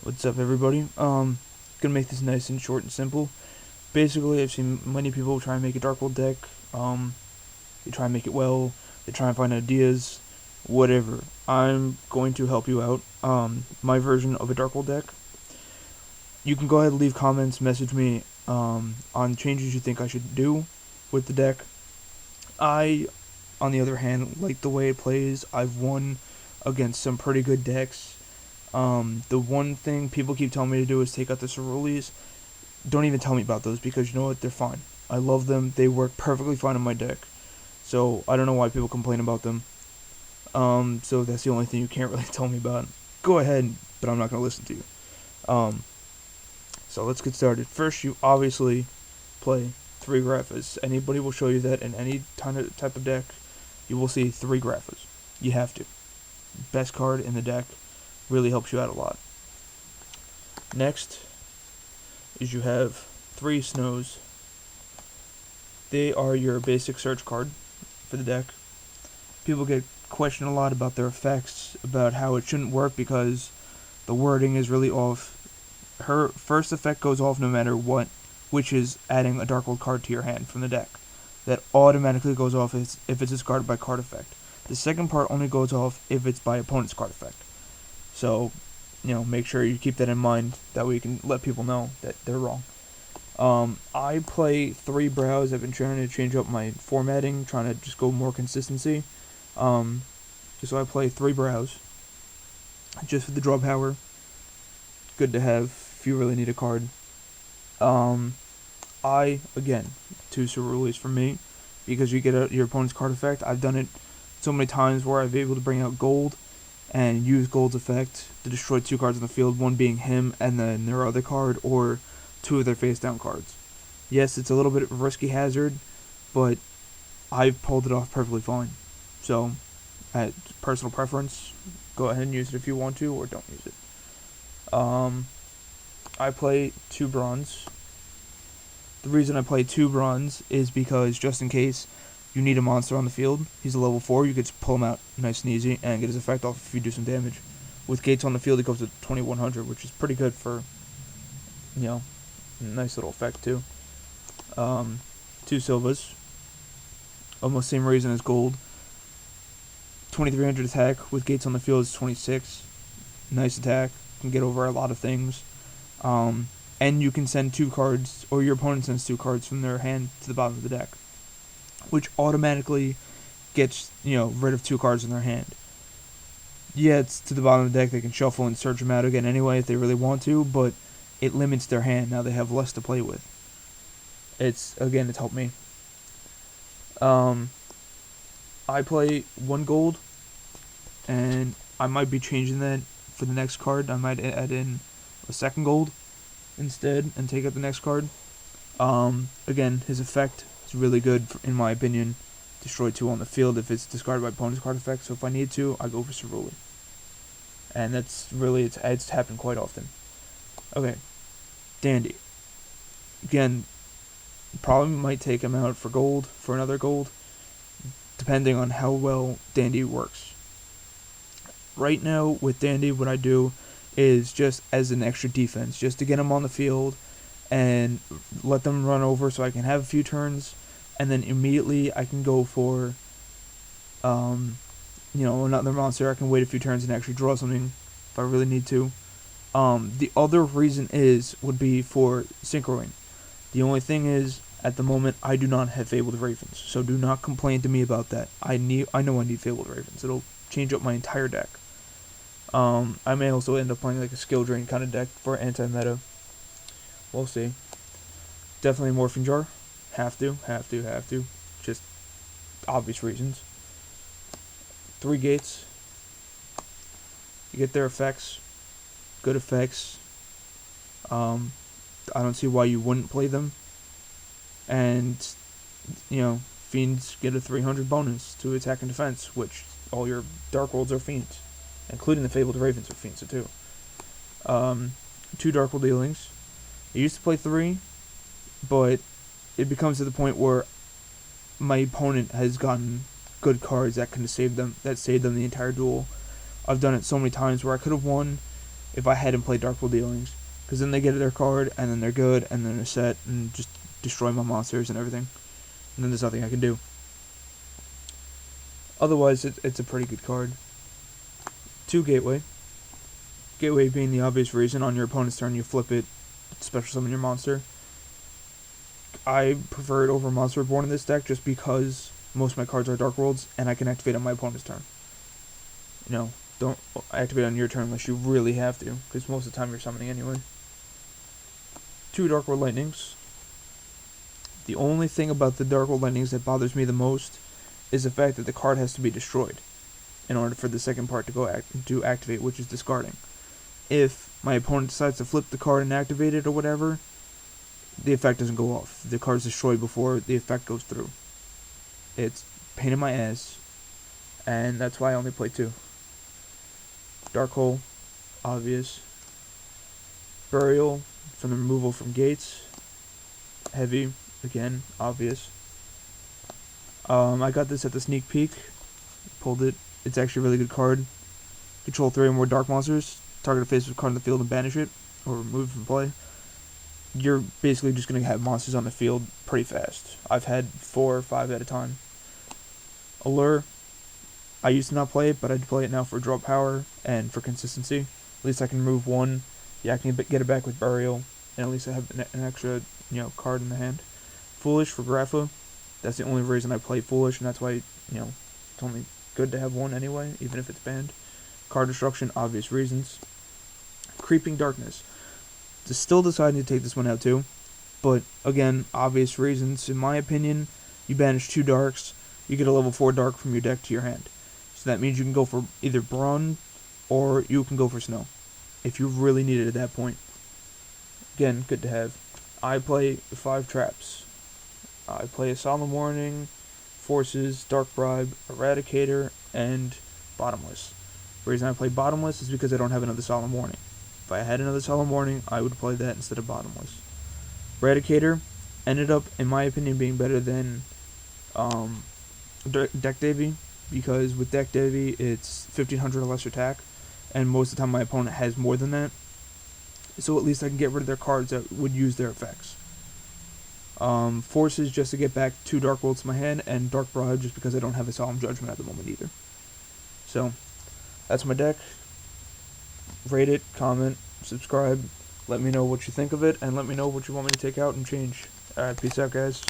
What's up, everybody? Gonna make this nice and short and simple. Basically, I've seen many people try and make a Dark World deck. They try and make it well. They try and find ideas, whatever. I'm going to help you out. My version of a Dark World deck. You can go ahead and leave comments, message me on changes you think I should do with the deck. I, on the other hand, like the way it plays. I've won against some pretty good decks. The one thing people keep telling me to do is take out the ceruleans. Don't even tell me about those, because you know what? They're fine. I love them. They work perfectly fine in my deck. So I don't know why people complain about them. So that's the only thing you can't really tell me about. Go ahead, but I'm not going to listen to you. So let's get started. First, you obviously play 3 Graphas. Anybody will show you that in any type of deck. You will see 3 Graphas. You have to. Best card in the deck. Really helps you out a lot. Next is you have 3 Snows. They are your basic search card for the deck. People get questioned a lot about their effects, about how it shouldn't work because the wording is really off. Her first effect goes off no matter what, which is adding a Dark World card to your hand from the deck. That automatically goes off if it's discarded by card effect. The second part only goes off if it's by opponent's card effect. So, make sure you keep that in mind. That way you can let people know that they're wrong. I play 3 brows. I've been trying to change up my formatting, trying to just go more consistency. So I play 3 brows. Just for the draw power. Good to have if you really need a card. Again, 2 ceruleans for me, because you get your opponent's card effect. I've done it so many times where I've been able to bring out gold and use Gold's effect to destroy 2 cards on the field, one being him and then their other card, or 2 of their face-down cards. Yes, it's a little bit of a risky hazard, but I've pulled it off perfectly fine. So, at personal preference, go ahead and use it if you want to, or don't use it. I play 2 bronze. The reason I play 2 bronze is because just in case you need a monster on the field, he's a level 4, you could just pull him out nice and easy and get his effect off if you do some damage. With Gates on the field, he goes to 2100, which is pretty good for, nice little effect too. 2 Silvas, almost same reason as gold. 2300 attack, with Gates on the field is 26. Nice attack, can get over a lot of things. And you can send 2 cards, or your opponent sends 2 cards from their hand to the bottom of the deck, which automatically gets, rid of 2 cards in their hand. Yeah, it's to the bottom of the deck. They can shuffle and search them out again anyway if they really want to, but it limits their hand. Now they have less to play with. It's helped me. I play 1 gold, and I might be changing that for the next card. I might add in a 2nd gold instead and take out the next card. Again, his effect is really good, in my opinion. Destroy 2 on the field if it's discarded by opponent's card effect. So if I need to, I go for cerulean. And that's really, it's happened quite often. Okay, Dandy. Again, probably might take him out for gold, for another gold, depending on how well Dandy works. Right now, with Dandy, what I do is just as an extra defense, just to get him on the field and let them run over so I can have a few turns, and then immediately I can go for, another monster. I can wait a few turns and actually draw something if I really need to. The other reason would be for synchroing. The only thing is, at the moment, I do not have Fabled Ravens, so do not complain to me about that. I know I need Fabled Ravens. It'll change up my entire deck. I may also end up playing like a skill drain kind of deck for anti-meta. We'll see. Definitely Morphing Jar. Have to. Just obvious reasons. 3 Gates. You get their effects. Good effects. I don't see why you wouldn't play them. And, Fiends get a 300 bonus to attack and defense, which all your Dark Worlds are Fiends. Including the Fabled Ravens are Fiends too. 2 Dark World dealings. I used to play 3, but it becomes to the point where my opponent has gotten good cards that can save them, the entire duel. I've done it so many times where I could have won if I hadn't played Dark World Dealings, because then they get their card, and then they're good, and then they're set, and just destroy my monsters and everything, and then there's nothing I can do. Otherwise, it's a pretty good card. 2 Gateway. Gateway being the obvious reason, on your opponent's turn you flip it, special summon your monster. I prefer it over Monster Reborn in this deck just because most of my cards are Dark Worlds, and I can activate on my opponent's turn. Don't activate on your turn unless you really have to, because most of the time you're summoning anyway. 2 Dark World Lightnings. The only thing about the Dark World Lightnings that bothers me the most is the fact that the card has to be destroyed in order for the second part to activate, which is discarding. If my opponent decides to flip the card and activate it or whatever, the effect doesn't go off. The card's destroyed before the effect goes through. It's a pain in my ass, and that's why I only play 2. Dark Hole, obvious. Burial, from the removal from gates. Heavy, again, obvious. I got this at the sneak peek. Pulled it. It's actually a really good card. Control 3 or more dark monsters. Target a face-up card in the field and banish it, or remove it from play. You're basically just going to have monsters on the field pretty fast. I've had 4 or 5 at a time. Allure. I used to not play it, but I'd play it now for draw power and for consistency. At least I can remove 1. Yeah, I can get it back with Burial, and at least I have an extra, card in the hand. Foolish for Grapha. That's the only reason I play Foolish, and that's why, it's only good to have 1 anyway, even if it's banned. Card Destruction, obvious reasons. Creeping Darkness. Still deciding to take this one out too, but again, obvious reasons. In my opinion, you banish 2 darks, you get a level 4 dark from your deck to your hand. So that means you can go for either Brawn, or you can go for Snow, if you really need it at that point. Again, good to have. I play 5 traps. I play a Solemn Warning, Forces, Dark Bribe, Eradicator, and Bottomless. The reason I play Bottomless is because I don't have another Solemn Warning. If I had another Solemn Warning, I would play that instead of Bottomless. Eradicator ended up, in my opinion, being better than Deck Davy, because with Deck Davy, it's 1500 or less attack, and most of the time my opponent has more than that, so at least I can get rid of their cards that would use their effects. Forces, just to get back 2 Dark Worlds to my hand, and Dark Bribe, just because I don't have a Solemn Judgment at the moment either. So, that's my deck. Rate it, comment, subscribe, let me know what you think of it, and let me know what you want me to take out and change. Alright, peace out, guys.